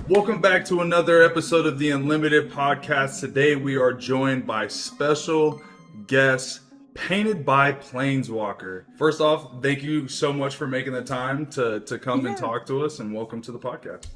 Welcome back to another episode of the Unlimited Podcast. Today we are joined by special guest, Painted by Planeswalker. First off, thank you so much for making the time to come and talk to us, and welcome to the podcast.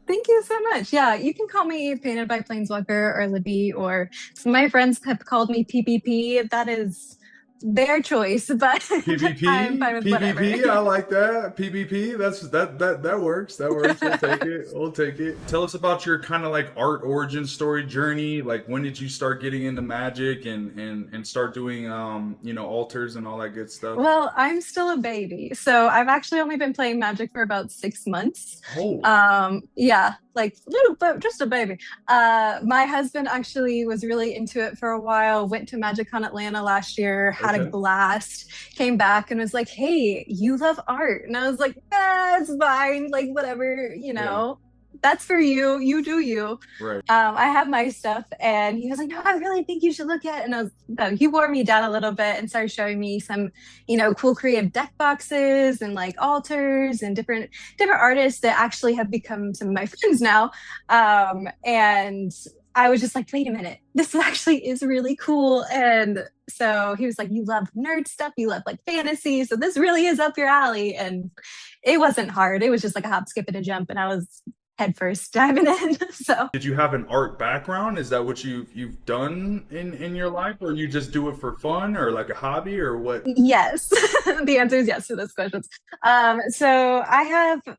Thank you so much. Yeah, you can call me Painted by Planeswalker or Libby, or some of my friends have called me PBP. That is their choice, but PBP, I'm fine with PBP, whatever. I like that. PBP, that works. That works. We'll take it. We'll take it. Tell us about your kind of like art origin story journey. Like, when did you start getting into magic and start doing altars and all that good stuff? Well, I'm still a baby, so I've actually only been playing Magic for about 6 months. Oh. Yeah, like little, but just a baby. My husband actually was really into it for a while. Went to MagicCon Atlanta last year, had a blast. Came back and was like, "Hey, you love art," and I was like, "That's fine. Like, whatever, That's for you. You do you." Right. I have my stuff, and he was like, "No, I really think you should look at it." And he wore me down a little bit and started showing me some, cool creative deck boxes and like altars and different artists that actually have become some of my friends now. And I was just like, wait a minute, this actually is really cool. And so he was like, "You love nerd stuff, you love like fantasy, so this really is up your alley." And it wasn't hard. It was just like a hop, skip, and a jump, and I was headfirst diving in. So did you have an art background? Is that what you've done in your life, or you just do it for fun, or like a hobby, or what? Yes. The answer is yes to those questions. So I have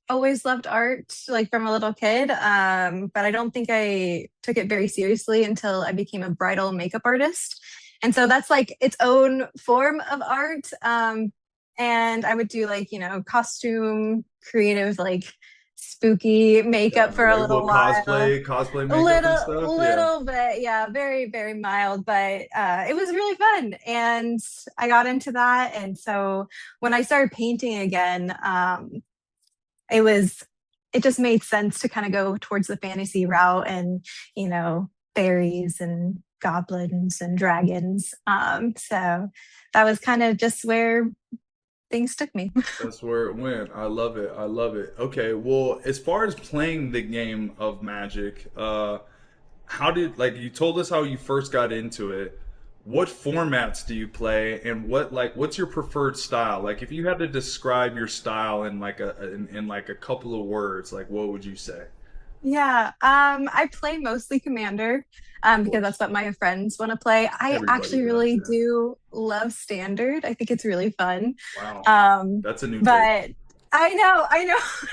always loved art, like from a little kid, but I don't think I took it very seriously until I became a bridal makeup artist. And so that's like its own form of art. And I would do like, costume creative, like spooky makeup for like a little while. Cosplay makeup and stuff. Little bit, yeah, very, very mild, but it was really fun, and I got into that. And so when I started painting again, it just made sense to kind of go towards the fantasy route, and fairies and goblins and dragons. So that was kind of just where things took me. That's where it went. I love it. I love it. Okay, well, as far as playing the game of Magic, how did, like, you told us how you first got into it. What formats do you play, and what's your preferred style? Like, if you had to describe your style in like a couple of words, like, what would you say? Yeah, I play mostly Commander, because that's what my friends want to play. I Everybody actually does, really yeah. do love Standard. I think it's really fun. Wow. That's a new take. But I know,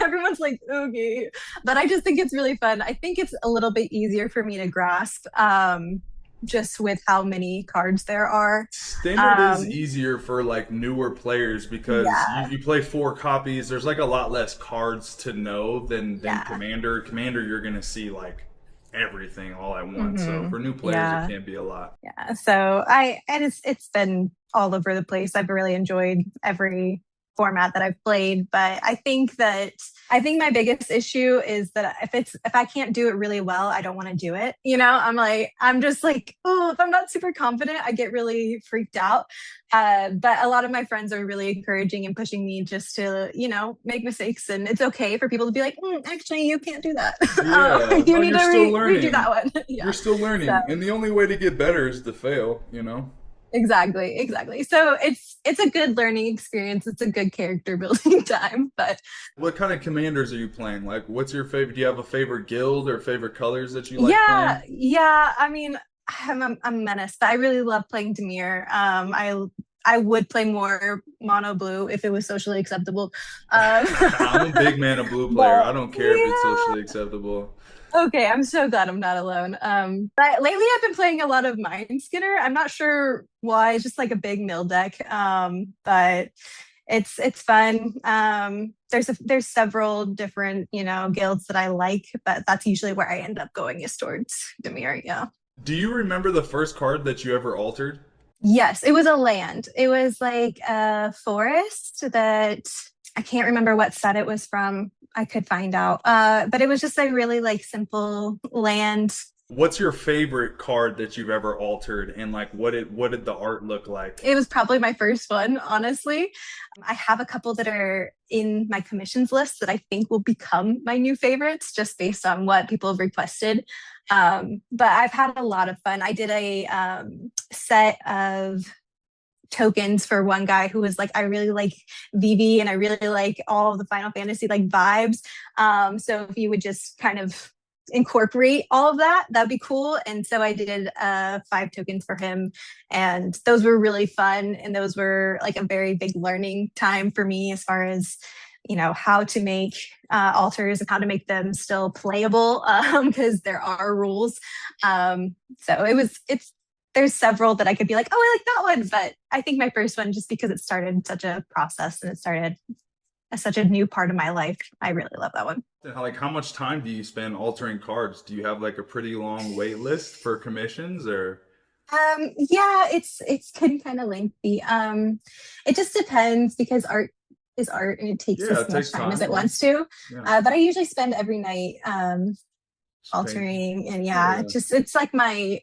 everyone's like, okay, but I just think it's really fun. I think it's a little bit easier for me to grasp, just with how many cards there are. Standard is easier for like newer players because Yeah. you play 4 copies. There's like a lot less cards to know than Yeah. Commander. Commander, you're gonna see like everything all at once. So for new players, Yeah. it can be a lot. Yeah. So it's been all over the place. I've really enjoyed every format that I've played, but I think my biggest issue is that if I can't do it really well, I don't want to do it. I'm just like, oh, if I'm not super confident, I get really freaked out. But a lot of my friends are really encouraging and pushing me just to, make mistakes, and it's okay for people to be like, actually, you can't do that. Yeah, You need to still learning. redo that one. Yeah. You're still learning, So, and the only way to get better is to fail. exactly. So it's a good learning experience. It's a good character building time. But What kind of commanders are you playing? Like, what's your favorite? Do you have a favorite guild or favorite colors that you like playing? yeah. I mean, I'm a menace, but I really love playing Demir. I would play more mono blue if it was socially acceptable. I'm a big man of blue player. I don't care if it's Yeah. socially acceptable. Okay, I'm so glad I'm not alone. But lately I've been playing a lot of Mind Skinner. I'm not sure why. It's just like a big mill deck. But it's fun. There's several different, guilds that I like, but that's usually where I end up going, is towards Demir. Yeah. Do you remember the first card that you ever altered? Yes, it was a land. It was like a forest that I can't remember what set it was from. I could find out. But it was just a really like simple land What's your favorite card that you've ever altered, and like what did the art look like? It was probably my first one, honestly. I have a couple that are in my commissions list that I think will become my new favorites just based on what people have requested. But I've had a lot of fun. I did a set of tokens for one guy who was like, I really like VV and I really like all of the Final Fantasy like vibes. So if you would just kind of incorporate all of that, that'd be cool. And so I did 5 tokens for him, and those were really fun. And those were like a very big learning time for me as far as how to make altars and how to make them still playable because there are rules. So it's there's several that I could be like, oh, I like that one. But I think my first one, just because it started such a process and it started as such a new part of my life, I really love that one. Like, how much time do you spend altering cards? Do you have like a pretty long wait list for commissions, or? Yeah, it's been kind of lengthy. It just depends because art is art and it takes Yeah, as it much takes time as time. it wants to. Yeah, But I usually spend every night just painting. altering, and yeah, Yeah, it's like my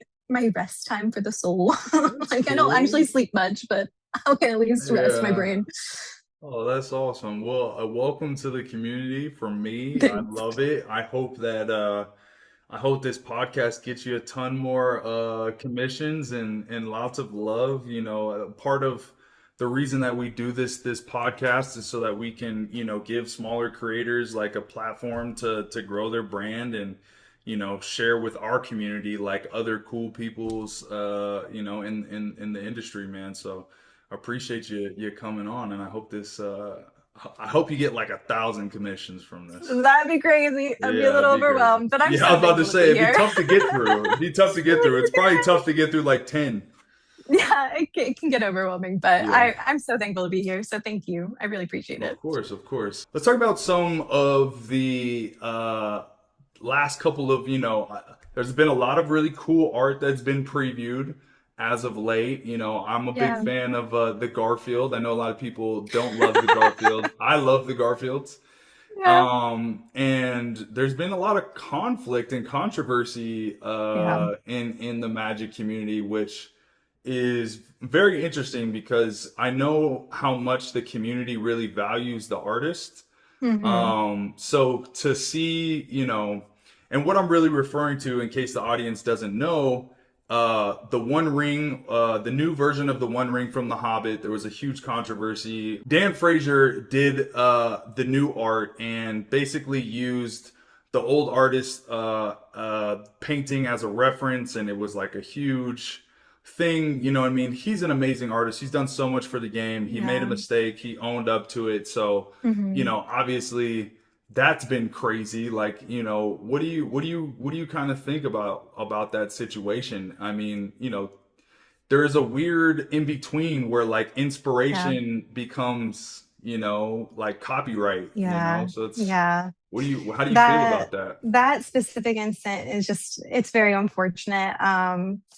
rest time for the soul. that's Like I don't actually cool. sleep much, but I can at least rest my Yeah. brain. Oh, that's awesome. Well, welcome to the community from me. I Thanks. love it. I hope this podcast gets you a ton more commissions and lots of love. Part of the reason that we do this podcast is so that we can, give smaller creators like a platform to grow their brand and, share with our community like other cool people's in the industry, man. So I appreciate you coming on, and I hope you get like 1,000 commissions from this. That'd be crazy. I'd be a Yeah, it'd little be crazy. overwhelmed, but I'm Yeah, I so was about to thankful to say be it'd be here. tough to get through. It'd be tough to get through. It's probably tough to get through like 10. Yeah, it can get overwhelming, but Yeah, I'm so thankful to be here. So thank you. I really appreciate of it. course, of course. Let's talk about some of the last couple of, there's been a lot of really cool art that's been previewed as of late. I'm a big Yeah. fan of the Garfield. I know a lot of people don't love the Garfield. I love the Garfields. Yeah. And there's been a lot of conflict and controversy Yeah. in the Magic community, which is very interesting because I know how much the community really values the artist. Hmm. So to see, and what I'm really referring to, in case the audience doesn't know, the One Ring, the new version of the One Ring from The Hobbit, there was a huge controversy. Dan Frazier did the new art and basically used the old artist painting as a reference, and it was like a huge thing. You know what I mean? He's an amazing artist. He's done so much for the game. He made a Yeah. mistake. He owned up to it. So, Hmm. obviously that's been crazy. Like, what do you kind of think about that situation? I mean, there is a weird in between where like Yeah. inspiration becomes, like copyright, Yeah. so it's, Yeah. how do you feel about That that? that specific incident is it's very unfortunate.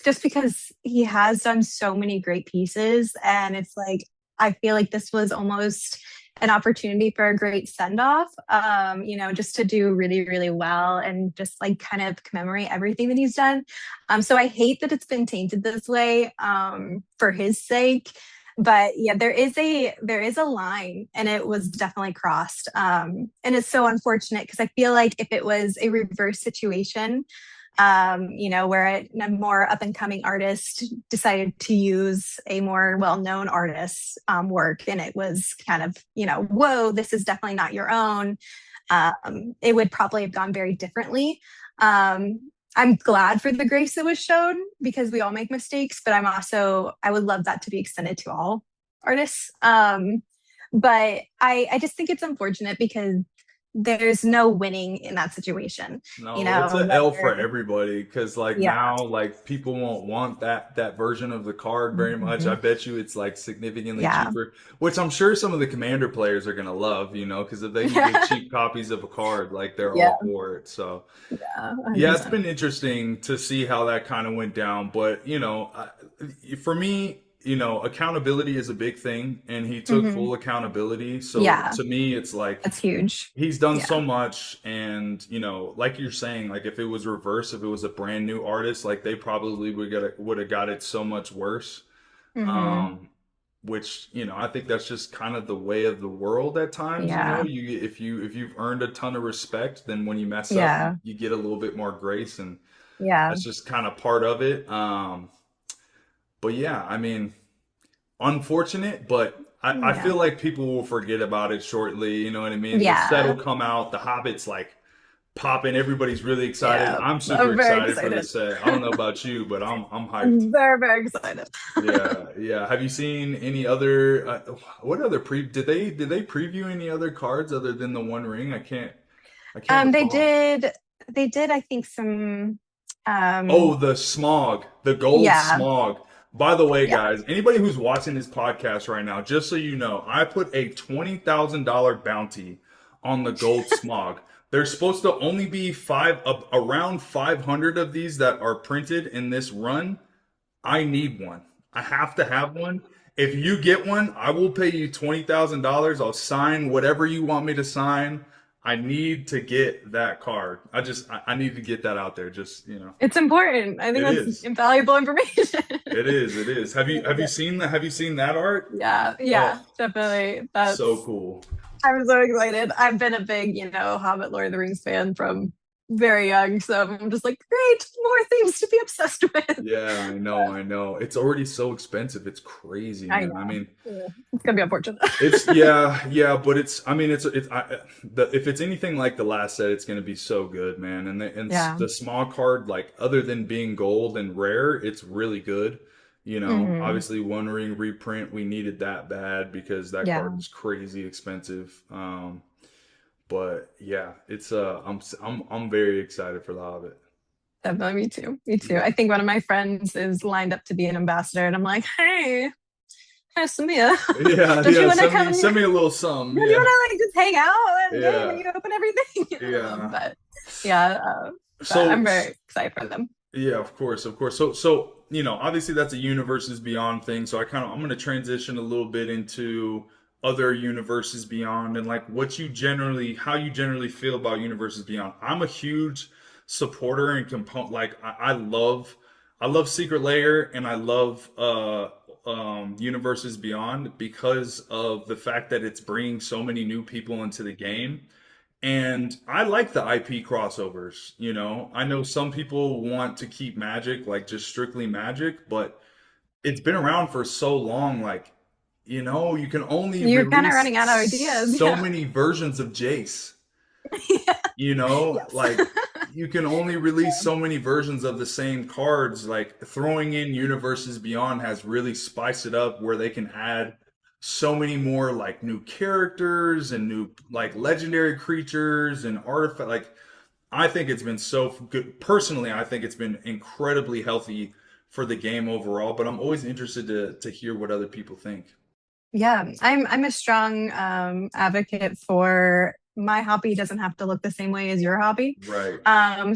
Just because he has done so many great pieces, and it's like I feel like this was almost an opportunity for a great send off. Just to do really, really well and just like kind of commemorate everything that he's done. So I hate that it's been tainted this way, for his sake. But yeah, there is a line, and it was definitely crossed. And it's so unfortunate because I feel like if it was a reverse situation, where a more up and coming artist decided to use a more well known artist's work, and it was kind of, whoa, this is definitely not your own. It would probably have gone very differently. I'm glad for the grace that was shown because we all make mistakes, but I would love that to be extended to all artists. But I just think it's unfortunate because there's no winning in that situation. No, it's an L for Whether, everybody because like yeah, now like people won't want that version of the card very much. I mhm, bet you it's like significantly yeah, cheaper, which I'm sure some of the commander players are gonna love, because if they can get cheap copies of a card, like they're yeah, all for it. So yeah, yeah, it's 100%. been interesting to see how that kind of went down. But for me, accountability is a big thing, and he took Hmm. full accountability. So Yeah, to me, it's like that's huge. he's done Yeah. so much, and like you're saying, like if it was reverse, if it was a brand new artist, like they probably would have got it so much worse. Hmm. Um, which I think that's just kind of the way of the world at times. Yeah. If you've earned a ton of respect, then when you mess up, you, Yeah. you get a little bit more grace, and Yeah. that's just kind of part of it. But yeah, I mean, unfortunate, but I Yeah. feel like people will forget about it shortly. You know what I mean? The set will Yeah. come out. The Hobbit's like popping. Everybody's really excited. Yeah. I'm super I'm very excited for the excited. set. I don't know about you, but I'm hyped. I'm very, very excited. Yeah, yeah. Have you seen any other? What other did they preview any other cards other than the One Ring? I can't They recall. did, I think some, Oh, um, the smog, the gold yeah, smog. By the way, yeah. guys, anybody who's watching this podcast right now, just so you know, I put a $20,000 bounty on the gold smog. There's supposed to only be around 500 of these that are printed in this run. I need one. I have to have one. If you get one, I will pay you $20,000. I'll sign whatever you want me to sign. I need to get that card. I need to get that out there. Just, It's important. I think it that's is. invaluable information. It is. It is. Have you seen that art? Yeah, yeah, Oh, definitely. so That's cool. I'm so excited. I've been a big, Hobbit, Lord of the Rings fan from very young, so I'm just like, great, more things to be obsessed with. Yeah, I know, I know. It's already so expensive. It's crazy, I man. I know. mean, Yeah, it's gonna be unfortunate. it's yeah, yeah, but I mean, if it's anything like the last set, it's gonna be so good, man. Yeah. The small card, like other than being gold and rare, it's really good. Hmm. Obviously, One Ring reprint, we needed that bad because that card Yeah. is crazy expensive. But yeah, I'm very excited for the Hobbit. Definitely, me too. Me too. Yeah, I think one of my friends is lined up to be an ambassador, and I'm like, hey, Samia, yeah, don't you yeah. want to Send come? me Don't send me a little something. you Yeah, want to like just hang out and game and yeah, you open everything? yeah. But yeah, but So I'm very excited for them. yeah, of course, of course. So obviously that's a universes beyond thing. So I'm going to transition a little bit into other universes beyond and like how you generally feel about universes beyond. I'm a huge supporter and component. Like I love Secret Layer and I love universes beyond because of the fact that it's bringing so many new people into the game. And I like the IP crossovers, I know some people want to keep Magic like just strictly Magic, but it's been around for so long, like, you can only You're kind of release running out of ideas. so Yeah. many versions of Jace, Yeah. Yes. like you can only release so many versions of the same cards. Like throwing in Universes Beyond has really spiced it up where they can add so many more like new characters and new like legendary creatures and artifact. Like I think it's been so good. Personally, I think it's been incredibly healthy for the game overall, but I'm always interested to hear what other people think. Yeah, I'm a strong advocate for my hobby doesn't have to look the same way as your hobby. Right.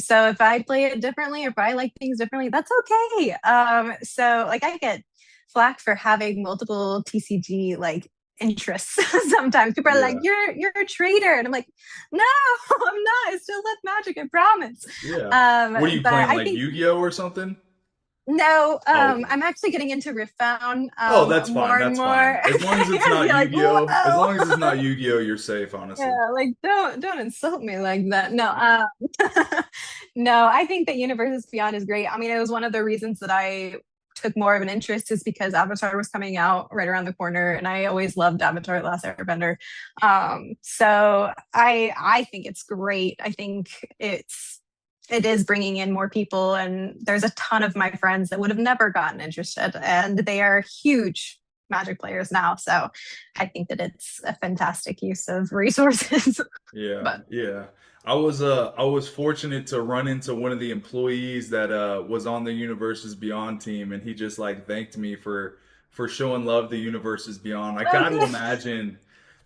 So if I play it differently, or if I like things differently, that's okay. So like I get flack for having multiple TCG like interests. Sometimes people are like, Yeah. "You're a traitor," and I'm like, "No, I'm not. I still love Magic. I promise." Yeah. What are you But playing, I like think Yu-Gi-Oh or something? no, Oh, okay. I'm actually getting into Riftbound Oh, that's fine. more and That's more. fine. As long as it's not You're like, Yu-Gi-Oh, as whoa. long as it's not Yu-Gi-Oh, you're safe, honestly. Yeah, like don't insult me like that. No, no, I think that Universes Beyond is great. I mean, it was one of the reasons that I took more of an interest is because Avatar was coming out right around the corner, and I always loved Avatar: The Last Airbender. So I think it's great. I think it is bringing in more people, and there's a ton of my friends that would have never gotten interested, and they are huge Magic players now. So I think that it's a fantastic use of resources. Yeah, But yeah. I was fortunate to run into one of the employees that was on the Universes Beyond team, and he just like thanked me for showing love to Universes Beyond. I oh, got to good. imagine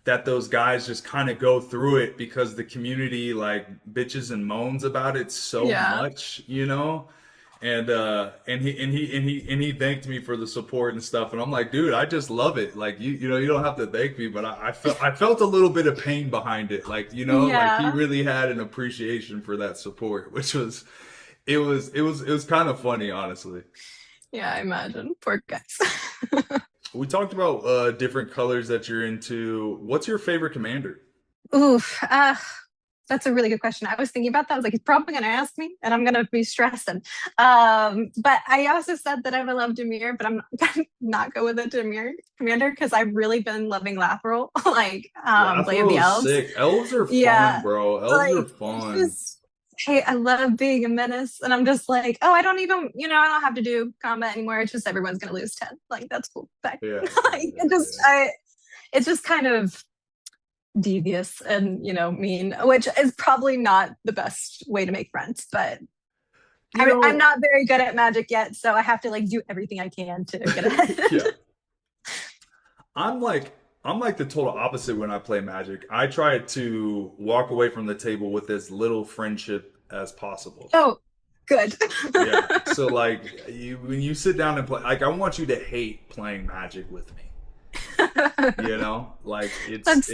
that those guys just kind of go through it because the community like bitches and moans about it so Yeah. much. And he thanked me for the support and stuff, and I'm like, dude, I just love it. Like you don't have to thank me, but I felt a little bit of pain behind it. Like like he Yeah. really had an appreciation for that support, which was it was kind of funny, honestly. Yeah, I imagine. Poor guys. We talked about different colors that you're into. What's your favorite commander? Oof. That's a really good question. I was thinking about that. I was like, he's probably going to ask me, and I'm going to be stressing. But I also said that I would love Demir, but I'm not go with a Demir commander because I've really been loving Lateral, like Blade of the Lathro's Elves. sick. Elves are fun, Yeah, bro. Elves are like fun. just hey, I love being a menace, and I'm just like, oh, I don't even, I don't have to do combat anymore. It's just everyone's going to lose 10. Like that's cool. Bye. Yeah, yeah, Like yeah, yeah. it's just kind of devious and mean, which is probably not the best way to make friends, but You I'm know, not very good at magic yet, so I have to like do everything I can to get ahead. yeah. I'm like I'm like the total opposite when I play Magic. I try to walk away from the table with as little friendship as possible. Oh, good. Yeah. So like when you sit down and play, like I want you to hate playing Magic with me. Like it's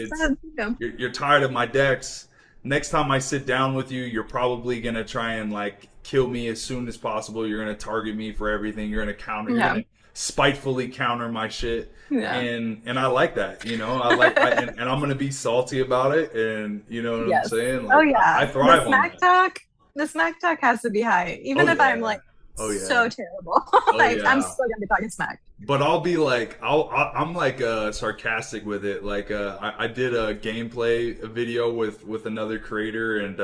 yeah. you're tired of my decks. Next time I sit down with you, you're probably gonna try and like kill me as soon as possible. You're gonna target me for everything. You're gonna counter. You're Yeah. gonna spitefully counter my shit. Yeah. And I like that. And I'm gonna be salty about it. And you know what I'm Yes. saying? Oh Like I yeah. thrive on that. The smack talk has to be high, Oh even if I'm yeah. like Oh yeah. so terrible. Oh Like I'm yeah. still gonna be talking smack. But I'll be like, I'm like sarcastic with it. Like I did a gameplay video with another creator, and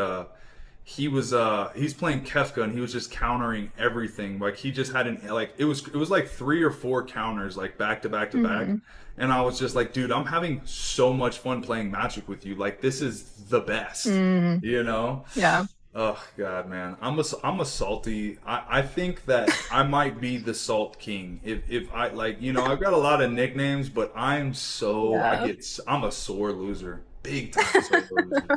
he's playing Kefka, and he was just countering everything. Like he just had like it was like three or four counters like back to back to back, Hmm. and I was just like, dude, I'm having so much fun playing Magic with you. Like this is the best, Mm, you know. yeah. Oh God, man, I'm a salty. I think that I might be the salt king if I like I've got a lot of nicknames, but Yeah. I'm a sore loser, big time sore loser.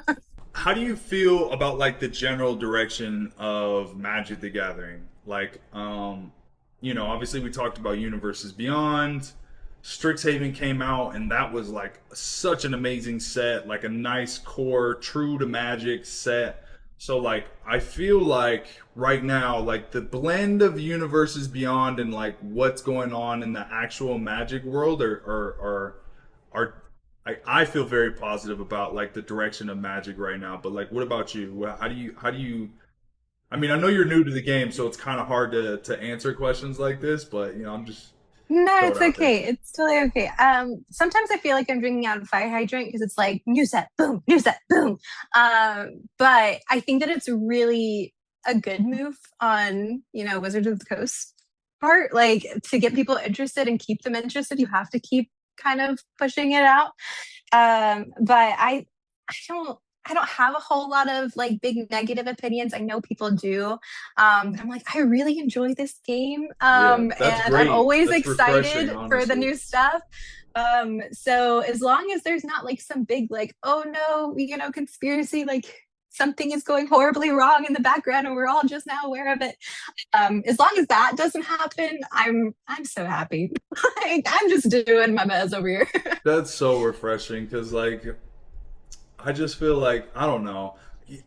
How do you feel about like the general direction of Magic the Gathering? Like, obviously we talked about Universes Beyond. Strixhaven came out, and that was like such an amazing set, like a nice core, true to Magic set. So like, I feel like right now, like the blend of Universes Beyond and like what's going on in the actual Magic world are I feel very positive about like the direction of Magic right now. But like, what about you? How do you? I mean, I know you're new to the game, so it's kind of hard to answer questions like this. But I'm just No, throw it it's out there. okay. It's totally okay. Sometimes I feel like I'm drinking out of a fire hydrant because it's like new set, boom, new set, boom. But I think that it's really a good move on, Wizards of the Coast part. Like to get people interested and keep them interested, you have to keep kind of pushing it out. But I don't have a whole lot of like big negative opinions. I know people do. I'm like, I really enjoy this game. Yeah, that's And I'm great. always That's refreshing, excited for the honestly. new stuff. So as long as there's not like some big like, oh no, conspiracy, like something is going horribly wrong in the background and we're all just now aware of it. As long as that doesn't happen, I'm so happy. Like, I'm just doing my best over here. That's so refreshing because like I just feel like I don't know.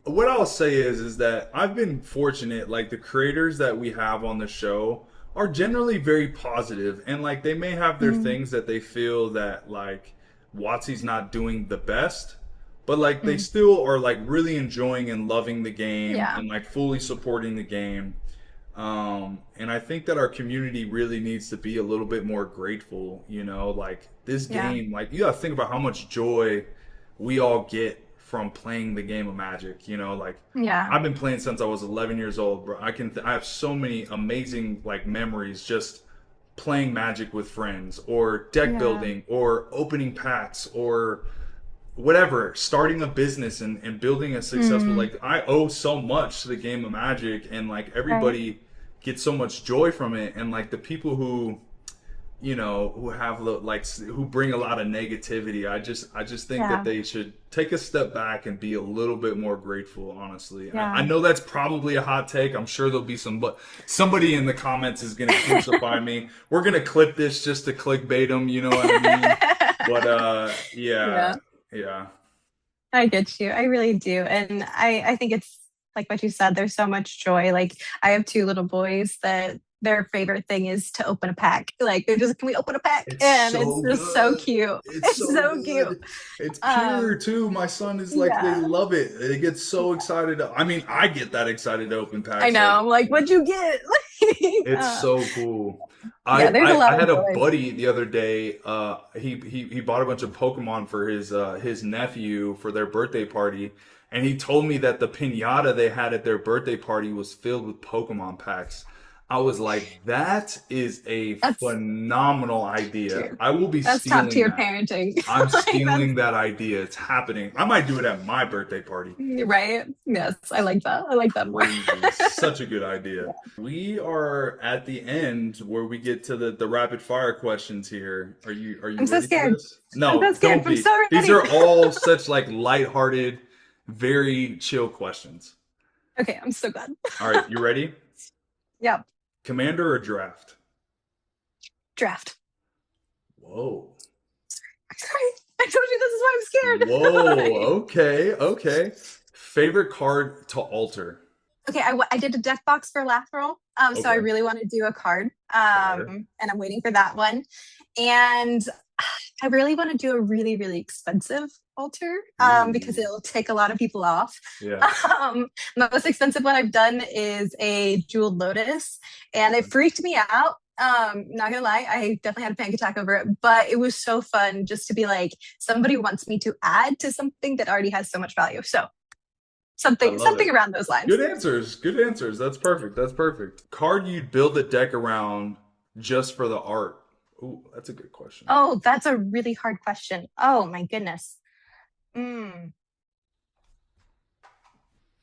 What I'll say is that I've been fortunate. Like the creators that we have on the show are generally very positive, and like they may have their Mm, things that they feel that like Watsy's not doing the best, but like they mm. still are like really enjoying and loving the game Yeah, and like fully supporting the game. And I think that our community really needs to be a little bit more grateful. Like this yeah, game, like you gotta think about how much joy we all get from playing the game of Magic. Like yeah, I've been playing since I was 11 years old, bro. I have so many amazing like memories just playing Magic with friends, or deck yeah. building, or opening packs, or whatever, starting a business and building a successful, Mm, like I owe so much to the game of Magic, and like right. everybody gets so much joy from it, and like the people who who have who bring a lot of negativity. I just think that Yeah. they should take a step back and be a little bit more grateful, honestly. I Yeah. know that's probably a hot take. I'm sure there'll be somebody in the comments is gonna crucify me. We're gonna clip this just to clickbait them, you know what I mean? But yeah, Yeah. yeah. I get you. I really do. And I think it's like what you said, there's so much joy. Like I have two little boys that their favorite thing is to open a pack. Like they're just, can we open a pack? It's And it's so just so good. cute. It's It's so so cute. good. It's pure Um, too. My son is like, they yeah. love it. They get so excited. I mean, I get that excited to open I packs. know. Like, I'm like, what'd you get? it's so cool. Yeah, there's a I lot of had a joy. buddy the other day. He bought a bunch of Pokemon for his nephew for their birthday party, and he told me that the piñata they had at their birthday party was filled with Pokemon packs. I was like, that is a That's phenomenal idea. tier. I will be That's top stealing tier that. parenting. I'm Like that's stealing that idea. It's happening. I might do it at my birthday party. right. Yes, I like that. I like that more. Crazy. Such a good idea. We are at the end where we get to the rapid fire questions here. Are you I'm so ready for scared. this? I'm No, so scared. don't I'm be. so These ready. are all such like lighthearted, very chill questions. Okay, I'm so glad. All right, you ready? Yeah. Commander or draft? Draft. Whoa. I'm sorry. I told you this is why I'm Whoa. scared. Okay. Okay. Favorite card to alter? Okay, I did a deck box for Lathril. So I Okay. really want to do a card. Fire. And I'm waiting for that one. And I really want to do a really, really expensive altar because Ooh. it'll take a lot of people off. Yeah. Most expensive one I've done is a jeweled lotus, and it Okay. freaked me out. Not gonna lie, I definitely had a panic attack over it, but it was so fun just to be like, somebody wants me to add to something that already has so much value. So I something love something it. around those lines. Good answers. Good answers. That's perfect. That's perfect. Card you'd build a deck around just for the art. Ooh, that's a good question. Oh, that's a really hard question. Oh my goodness. Mm.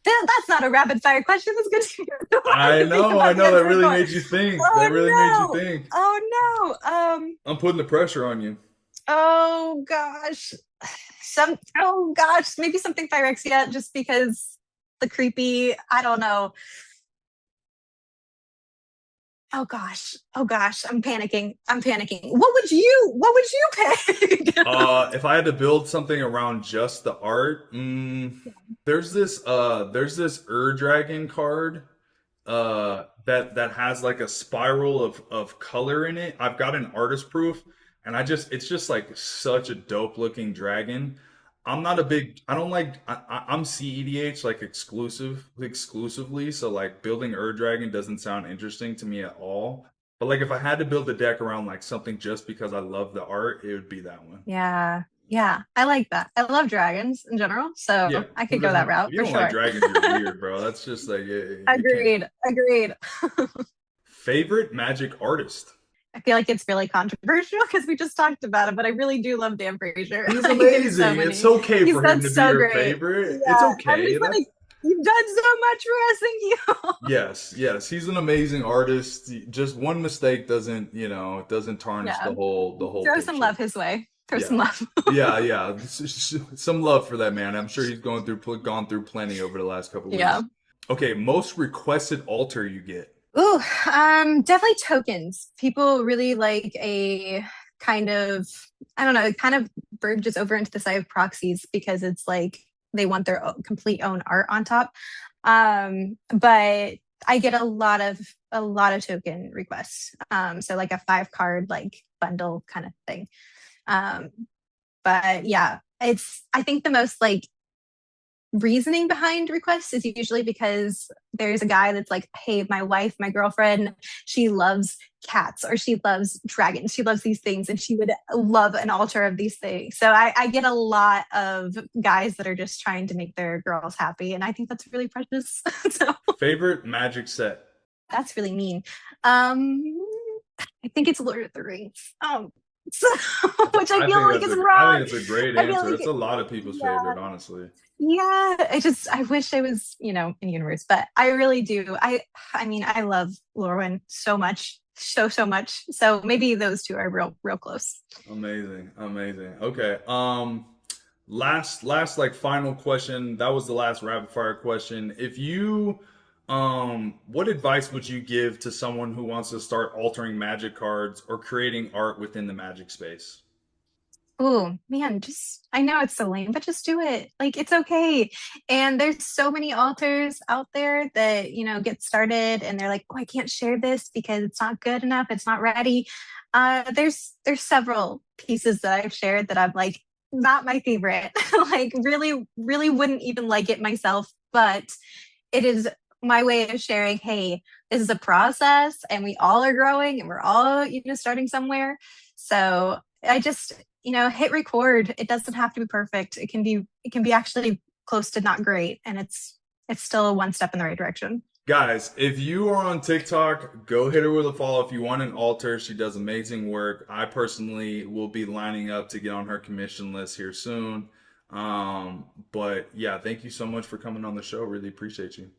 That's not a rapid fire question. That's good to hear. I have I to think know, I about the know. That answer really more. made you think. That really made you Oh no. think. Oh no. I'm putting the pressure on you. Oh gosh. Oh gosh, maybe something Phyrexia just because the creepy, I don't know. Oh gosh. Oh gosh. I'm panicking. I'm panicking. What would you pick? If I had to build something around just the art, there's this Dragon card that has like a spiral of color in it. I've got an artist proof, and it's just like such a dope looking dragon. I'm not a big I don't like I'm CEDH like exclusively, so like building Dragon doesn't sound interesting to me at all. But like if I had to build a deck around like something just because I love the art, it would be that one. Yeah. Yeah. I like that. I love dragons in general, so Yeah, I who could go that doesn't? If route you for don't like sure. dragons, you're weird, bro. That's just like you can't. Agreed. Agreed. Favorite Magic artist? I feel like it's really controversial because we just talked about it, but I really do love Dan Frazier. He's I give him so amazing. It's many. okay He's for him done to be so your great. favorite. It's Yeah. I'm okay. just That's like, you've done so much for us. Thank you. yes, yes. He's an amazing artist. Just one mistake doesn't tarnish Yeah. the whole Throw some picture. love his way. Throw Yeah, some love. yeah, yeah. Some love for that man. I'm sure he's gone through plenty over the last couple Yeah. weeks. Okay, most requested altar you get. Ooh, definitely tokens. People really like a kind of, I don't know, it kind of verges over into the side of proxies because it's like they want their complete own art on top. But I get a lot of token requests. So like a 5 card like bundle kind of thing. Um, but yeah, I think the most like reasoning behind requests is usually because there's a guy that's like, hey, my girlfriend, she loves cats or she loves dragons, she loves these things, and she would love an altar of these things. So I get a lot of guys that are just trying to make their girls happy, and I think that's really precious. So Favorite Magic set? that's really mean. um I think it's Lord of the Rings. So, which I feel like is I wrong. think it's a great I feel answer. like It's a lot of people's yeah. favorite, honestly. Yeah, I wish I was, in universe, but I really do. I mean, I love Lorwyn so much. so much. So maybe those two are real close. Amazing, amazing. Okay. Last like final question. That was the last rapid fire question. If you what advice would you give to someone who wants to start altering magic cards or creating art within the magic space? Oh man, just I know it's so lame, but just do it. Like it's okay. And there's so many authors out there that, get started and they're like, oh, I can't share this because it's not good enough, it's not ready. There's several pieces that I've shared that I'm like, not my favorite. Like really, really wouldn't even like it myself, but it is my way of sharing, hey, this is a process and we all are growing and we're all, starting somewhere. So I just, hit record. It doesn't have to be perfect. It can be actually close to not great. And it's still one step in the right direction. Guys, if you are on TikTok, go hit her with a follow if you want an alter. She does amazing work. I personally will be lining up to get on her commission list here soon. But yeah, thank you so much for coming on the show. Really appreciate you.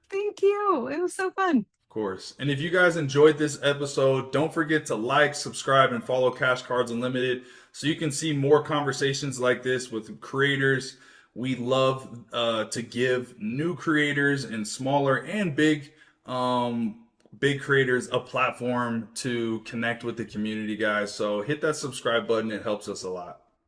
Thank you. It was so fun. Of course. And if you guys enjoyed this episode, don't forget to like, subscribe, and follow Cash Cards Unlimited so you can see more conversations like this with creators. We love to give new creators and smaller and big creators a platform to connect with the community, guys. So hit that subscribe button. It helps us a lot.